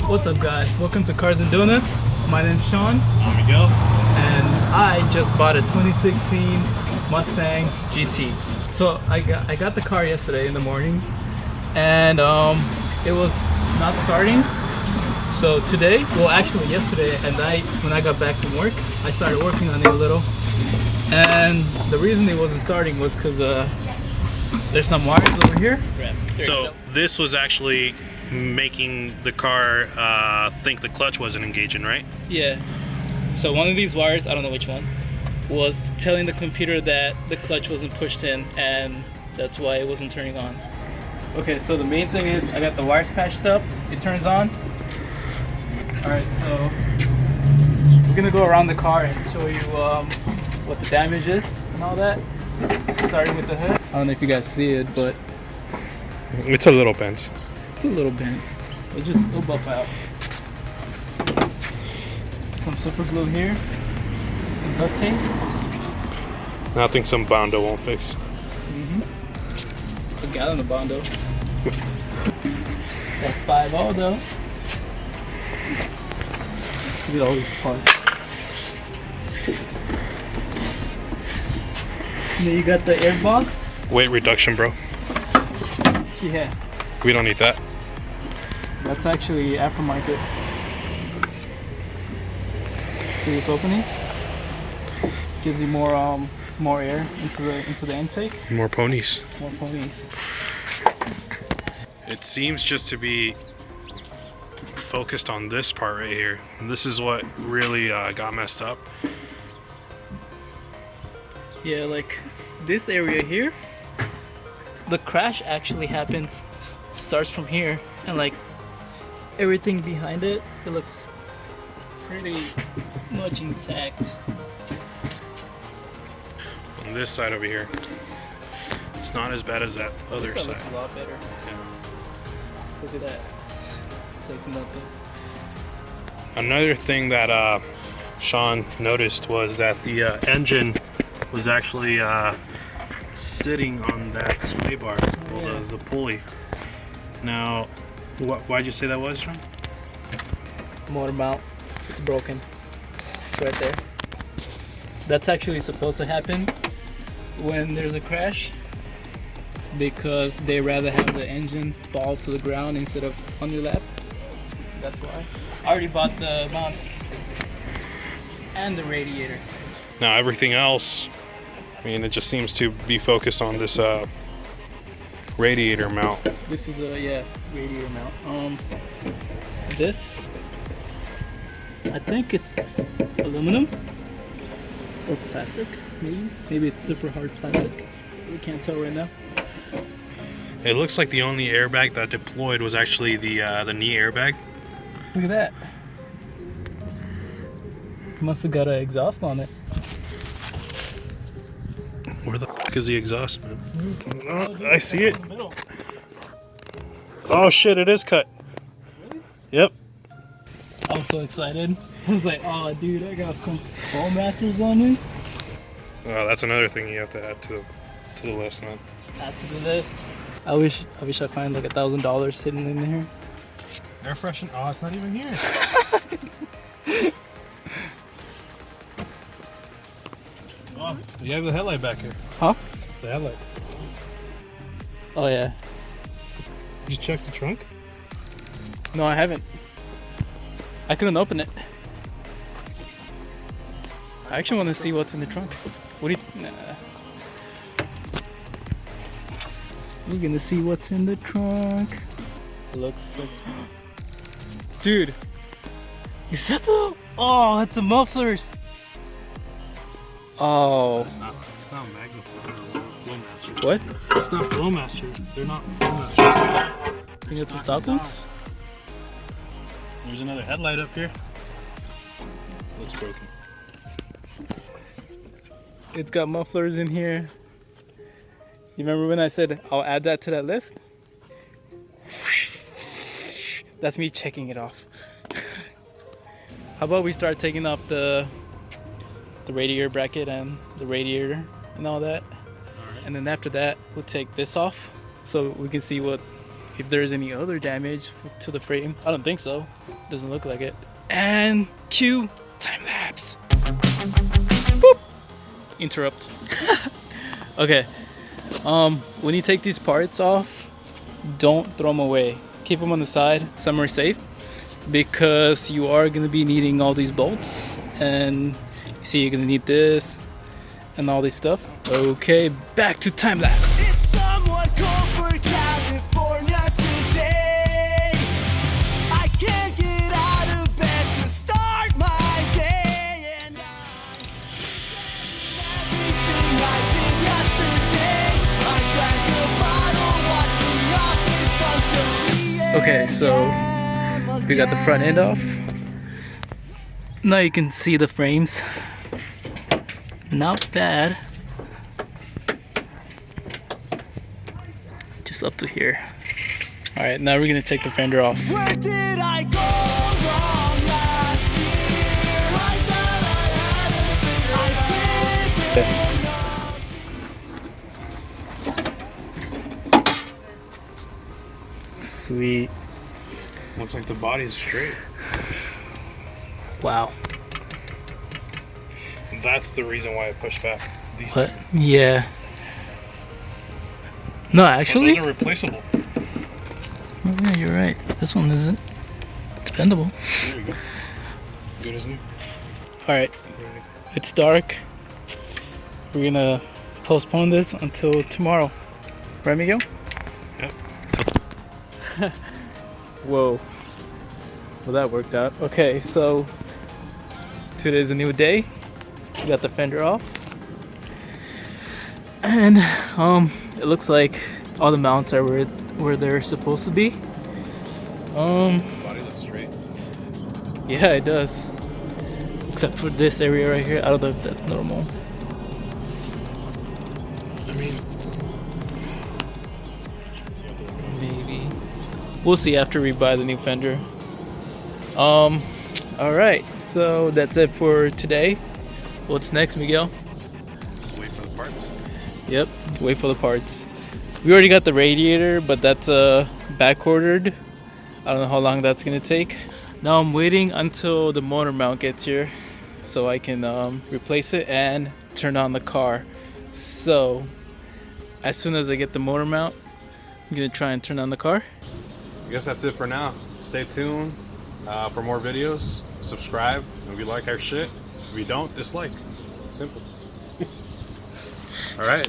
What's up, guys? Welcome to Cars and Donuts. My name's Sean. I'm Miguel. And I just bought a 2016 Mustang GT. So I got the car yesterday in the morning, and it was not starting. So today, well actually yesterday at night when I got back from work, I started working on it a little. And the reason it wasn't starting was because there's some wires over here. So this was actually making the car think the clutch wasn't engaging, right? Yeah. So one of these wires, I don't know which one, was telling the computer that the clutch wasn't pushed in, and that's why it wasn't turning on. Okay, so the main thing is I got the wires patched up. It turns on. Alright, so we're gonna go around the car and show you what the damage is and all that. Starting with the hood. I don't know if you guys see it, but It's a little bent. it's a little bent. It'll buff out. Some super glue here. Some duct tape. Nothing some Bondo won't fix. A gallon of Bondo. Got 5 all though. Look at all these parts. And then you got the air box. Weight reduction, bro. Yeah, We don't need that. that's actually aftermarket. See this opening? Gives you more air into the intake. More ponies. More ponies. It seems just to be focused on this part right here. And this is what really got messed up. Yeah, like this area here, the crash actually happens, starts from here, and like everything behind it, it looks pretty much intact. On this side over here, it's not as bad as that other This side. looks a lot better. Yeah. Look at that. It's like nothing. Another thing that Sean noticed was that the engine was actually sitting on that sway bar, well, Yeah. the pulley. Now, why'd you say that was, Sean? Motor mount, it's broken. It's right there. That's actually supposed to happen when there's a crash, because they rather have the engine fall to the ground instead of on your lap. That's why. I already bought the mounts and the radiator. Now everything else, I mean, it just seems to be focused on this radiator mount. This is a radiator mount. This, I think it's aluminum or plastic. Maybe it's super hard plastic. We can't tell right now. It looks like the only airbag that deployed was actually the knee airbag. Look at that. Must have got an exhaust on it. Where the fuck is the exhaust, man? Oh, I see it. Oh shit, it is cut. Really? Yep. I was so excited. I was like, oh dude, I got some ball masters on this. That's another thing you have to add to the list, man. Add to the list. I wish I find like $1,000 sitting in here. Air freshen. Oh, it's not even here. Oh, you have the headlight back here. Huh? The headlight. Oh yeah. Did you check the trunk? No, I haven't. I couldn't open it. I actually want to see what's in the trunk. What do you? Nah. We're gonna see what's in the trunk. Looks like. Dude, is that the? Oh, that's the mufflers. Oh. It's not Magnifier or Flowmaster. What? It's not Flowmaster. They're not Flowmaster. I think it's the stop ones. There's another headlight up here. Looks broken. It's got mufflers in here. You remember when I said I'll add that to that list? That's me checking it off. How about we start taking off the radiator bracket and the radiator and all that. And then after that, we'll take this off so we can see what if there's any other damage to the frame. I don't think so. Doesn't look like it. And cue time lapse. Boop. Interrupt. Okay. When you take these parts off, don't throw them away. Keep them on the side, somewhere safe, because you are going to be needing all these bolts, and you see you're going to need this and all this stuff. Okay, back to time lapse. It's somewhat cold for California today. I can't get out of bed to start my day, and everything I did yesterday. I drank a bottle, watched The Office until 3 Okay, so we got the front end off. Now you can see the frames. Not bad. Just up to here. Alright, now we're gonna take the fender off. Where did I go wrong last year? I thought I had everything. Sweet. Looks like the body is straight. Wow. That's the reason why I pushed back. These What? Yeah. No, actually. Those are replaceable. Oh, yeah, you're right. This one isn't. It's bendable. There you go. Good as new. Alright. It's dark. We're gonna postpone this until tomorrow. Right, Miguel? Yep. Whoa. Well, that worked out. Okay, so today's a new day. We got the fender off. And it looks like all the mounts are where they're supposed to be. The body looks straight. Yeah, it does. Except for this area right here. I don't know if that's normal. I mean, Maybe. We'll see after we buy the new fender. Alright, so that's it for today. What's next, Miguel? just wait for the parts. Yep, wait for the parts. We already got the radiator, but that's back ordered. I don't know how long that's gonna take. Now I'm waiting until the motor mount gets here so I can replace it and turn on the car. So as soon as I get the motor mount, I'm gonna try and turn on the car. I guess that's it for now. Stay tuned for more videos. Subscribe if you like our shit. If you don't, dislike. Simple. All right.